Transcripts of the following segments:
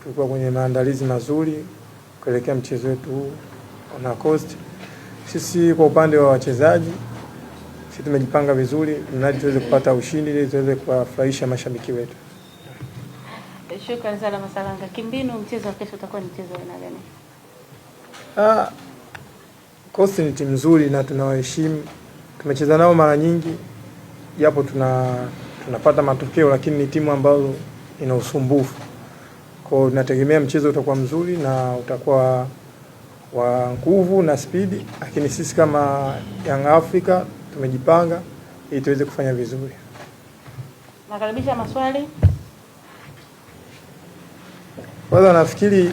tulikuwa kwenye maandalizi mazuri kuelekea mchezo wetu na Coast. Sisi kwa upande wa wachezaji sisi tumejipanga vizuri mradi tuweze kupata ushindi ili tuweze kuwafurahisha mashabiki wetu. Shukrani sana Masalanga. Kimbinu, mchezo wa kesho utakuwa ni mchezo wa aina gani? Coast ni timu nzuri na tunawaheshimu. Tumecheza nao mara nyingi japo tunapata matokeo, lakini ni timu ambayo ina usumbufu. Kwa hiyo tunategemea mchezo utakuwa mzuri na utakuwa wa nguvu na spidi, lakini sisi kama Young Africa tumejipanga ili tuweze kufanya vizuri. Nakaribisha maswali. Kwanza nafikiri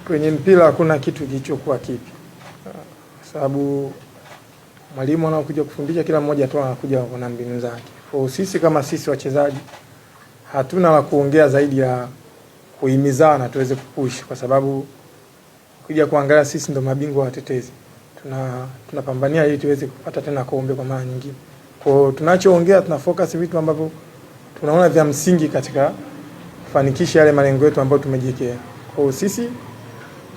kwenye mpira hakuna kitu kilichokuwa kipi. Sababu mwalimu anakuja kufundisha, kila mmoja tu anakuja na mbinu zake. Kwa sisi kama sisi wachezaji hatuna la kuongea zaidi ya kuhimizana tuweze kupush, kwa sababu kuja kuangalia sisi ndo mabingwa watetezi. Tunapambania ili tuweze kupata tena kombe kwa mara nyingine. Kwa tunachoongea tuna focus vitu ambavyo tunaona vya msingi katika kufanikisha yale malengo yetu ambayo tumejiwekea. Kwa sisi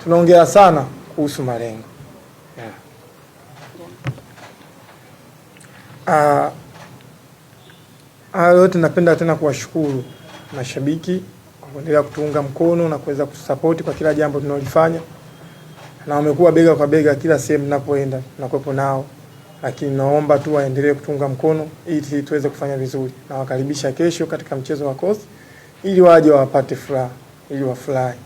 tunaongea sana kuhusu malengo. Yote napenda tena kuwashukuru mashabiki kwa kuendelea kutuunga mkono na kuweza kusupport kwa kila jambo tunalofanya. Na wamekuwa bega kwa bega kila sehemu ninapoenda na kuwepo nao. Lakini naomba tu waendelee kutunga mkono ili tuweze kufanya vizuri. Na wakaribisha kesho katika mchezo wa Coast ili waje wapate furaha, ili wafurahi.